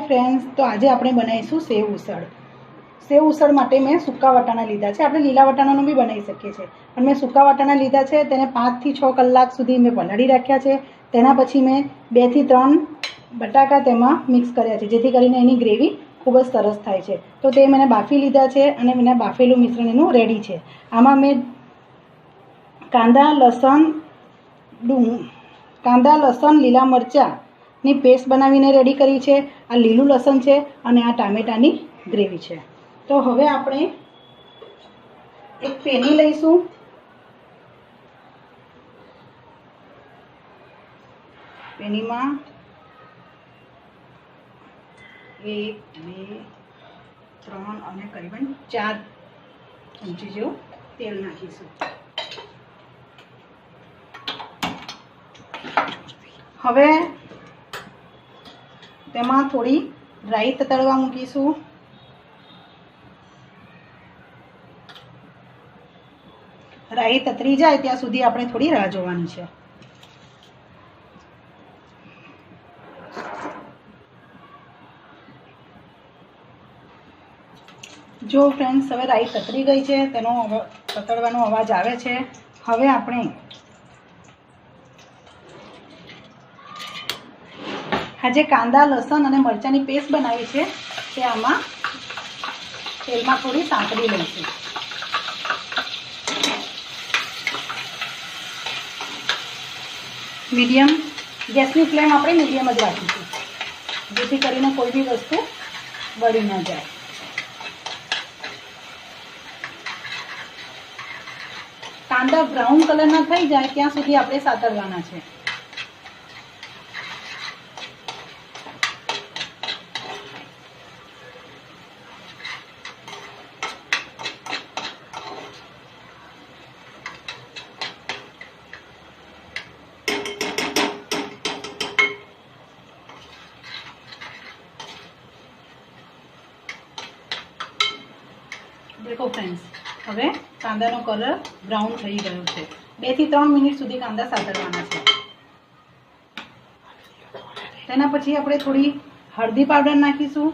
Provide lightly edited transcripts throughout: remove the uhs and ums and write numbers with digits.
Hi friends, तो आज આપણે બનાવીશું સેવ ઉસળ। સેવ ઉસળ માટે મેં સૂકા વટાણા લીધા છે। આપણે લીલા વટાણાનું બી બનાવી શકીએ છીએ, પણ મેં સૂકા વટાણા લીધા છે। તેને 5 થી 6 કલાક સુધી મેં પલાળી રાખ્યા છે। તેના પછી મેં 2 થી 3 બટાકા તેમાં મિક્સ કર્યા છે, જેથી કરીને એની ગ્રેવી ખૂબ જ સરસ થાય છે। તો તે મેં બાફી લીધા છે અને મેં બાફેલું મિશ્રણ એનું રેડી છે। આમાં મેં કાંદા લસણ લીલા મરચાંની પેસ્ટ બનાવીને રેડી કરી છે। આ લીલું લસણ છે અને આ ટામેટાની ગ્રેવી છે। તો હવે આપણે એક પેની લઈશું। પેનીમાં 1 2 3 અને કરીબન 4 ચમચી જેવું તેલ નાખીશું। હવે તેમાં થોડી રાઈ તતડવા મૂકીશું। રાઈ તતરી જાય ત્યાં સુધી આપણે થોડી રાહ જોવાની છે। જો ફ્રેન્ડ્સ, હવે રાઈ તતરી ગઈ છે, તેનો તતડવાનો અવાજ આવે છે। હવે આપણે આ જે કાંદા લસણ અને મરચાંની પેસ્ટ બનાવી છે તે આમાં તેલમાં થોડી સાંતળી લઈશું। મીડિયમ ગેસની ફ્લેમ આપણે મીડિયમ જ રાખીશું, જેથી કરીને કોઈ બી વસ્તુ બળી ન જાય। કાંદા બ્રાઉન કલરના થઈ જાય ત્યાં સુધી આપણે સાતળવાના છે। देखो फ्रेंड्स, હવે કાંદાનો કલર બ્રાઉન થઈ ગયો છે। 2 થી 3 મિનિટ સુધી કાંદા સાતળવાના છે। તેના પછી આપણે થોડી હળદી પાવડર નાખીશું।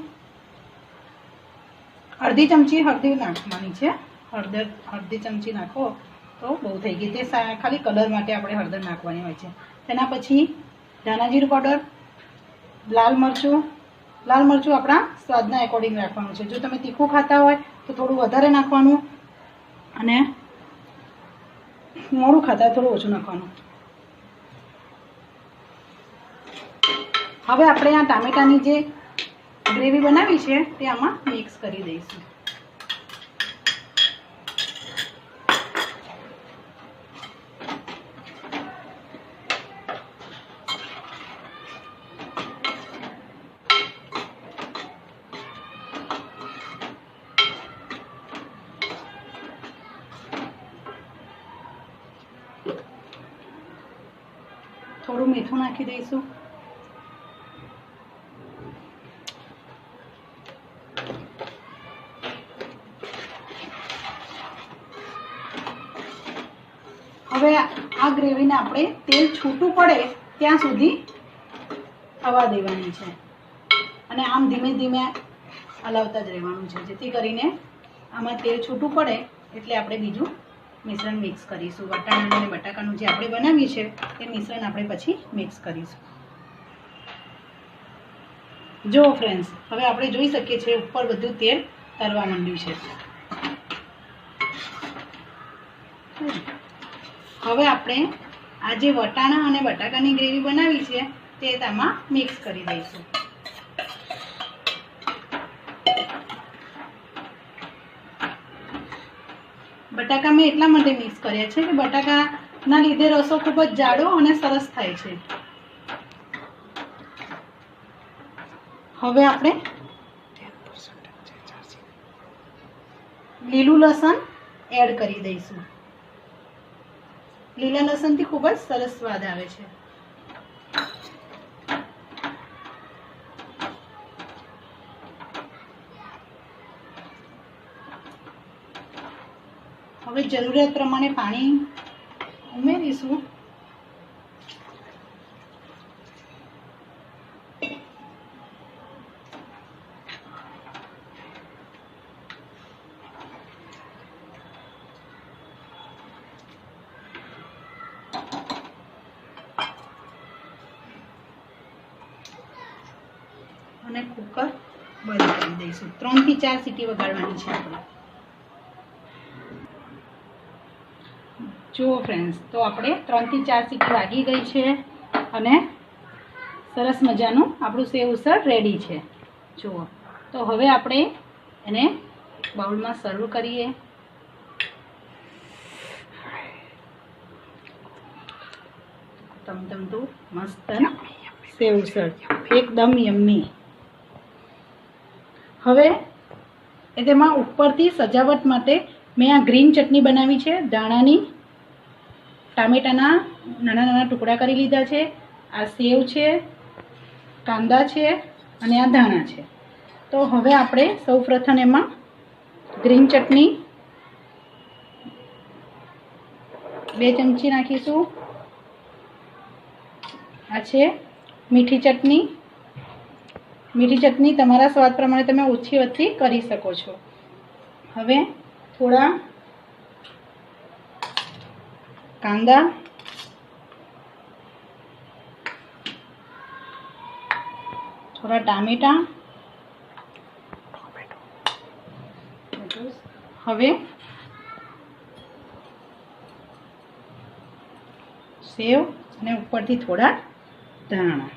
અડધી ચમચી હળદી નાખવાની છે। અડધી ચમચી નાખો તો બહુ થઈ ગઈ, તે ખાલી કલર માટે આપણે હળદર નાખવાની હોય છે। તેના પછી ધાણા જીરું પાવડર, લાલ મરચું આપણા સ્વાદના એકોર્ડિંગ રાખવાનું છે। જો તમે તીખું ખાતા હોય તો થોડું વધારે નાખવાનું અને મોળું ખાતા હોય થોડું ઓછું નાખવાનું। હવે આપણે આ ટામેટાની જે ગ્રેવી બનાવી છે તે આમાં મિક્સ કરી દઈશું। થોડું મીઠું નાખી દઈશું। હવે આ ગ્રેવીને આપણે તેલ છૂટું પડે ત્યાં સુધી થવા દેવાની છે અને આમ ધીમે ધીમે હલાવતા જ રહેવાનું છે, જેથી કરીને આમાં તેલ છૂટું પડે એટલે આપણે બીજું મિશ્રણ મિક્સ કરીશું। વટાણા અને બટાકાનું જે આપણે બનાવ્યું છે એ મિશ્રણ આપણે પછી મિક્સ કરીશું। જો ફ્રેન્ડ્સ, હવે આપણે જોઈ શકીએ છીએ ઉપર બધું તેલ તરવા માંડ્યું છે। હવે આપણે આ જે વટાણા અને બટાકાની ગ્રેવી બનાવી છે તે તેમાં મિક્સ કરી દઈશું। બટાકા મેં એટલા માટે મિક્સ કર્યા છે કે બટાકાના લીધે રસો ખૂબ જ જાડો અને સરસ થાય છે। હવે આપણે લીલું લસણ એડ કરી દઈશું। લીલા લસણથી ખૂબ જ સરસ સ્વાદ આવે છે। હવે જરૂરિયાત પ્રમાણે પાણી ઉમેરીશું। અને કુકર બંધ કરી દઈશું. 3 થી 4 સીટી વગાડવાની છે આપણે. જુઓ ફ્રેન્ડ્સ, તો આપણે 3 થી 4 સીટી વાગી ગઈ છે અને સરસ મજાનું આપણું સેવ ઉસળ રેડી છે. જુઓ, તો હવે આપણે એને બાઉલમાં સર્વ કરીએ. તમતમતું મસ્ત સેવ ઉસળ એકદમ યમ્મી. હવે તેમાં ઉપરથી સજાવટ માટે મેં આ ગ્રીન ચટણી બનાવી છે. ધાણાની, ટામેટાના નાના નાના ટુકડા કરી લીધા છે. આ સેવ છે, કાંદા છે અને આ ધાણા છે. તો હવે આપણે સૌપ્રથમ એમાં ગ્રીન ચટણી 2 ચમચી નાખીશું. આ છે મીઠી ચટણી. મીઠી ચટણી તમારા સ્વાદ પ્રમાણે તમે ઓછી વધતી કરી શકો છો. હવે થોડા કાંદા, થોડા ટામેટા. હવે સેવ અને ઉપરથી થોડા ધાણા.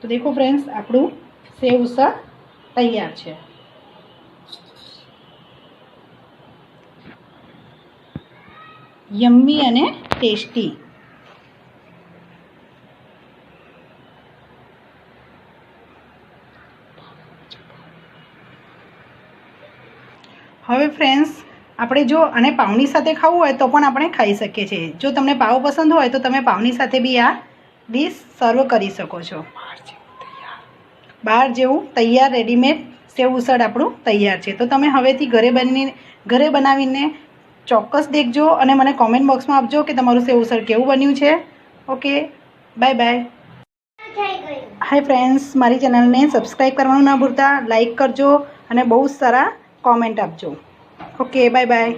તો દેખો ફ્રેન્ડ્સ, આપણું સેવ ઉસળ તૈયાર છે. યમ્મી અને ટેસ્ટી. હવે ફ્રેન્ડ્સ, આપણે જો આને પાવની સાથે ખાવું હોય તો પણ આપણે ખાઈ શકીએ છીએ. જો તમને પાવ પસંદ હોય તો તમે પાવની સાથે બી આ ડીશ સર્વ કરી શકો છો. બહાર જેવું તૈયાર રેડીમેડ સેવ ઉસળ આપણું તૈયાર છે. તો તમે હવેથી ઘરે બનાવીને ચોક્કસ દેખજો અને મને કોમેન્ટ બોક્સમાં આપજો કે તમારું સેવ ઉસળ કેવું બન્યું છે. Okay, bye bye. Hi friends, મારી ચેનલને સબસ્ક્રાઈબ કરવાનું ના ભૂલતા. લાઈક કરજો અને બહુ સારા કોમેન્ટ આપજો. Okay, bye by.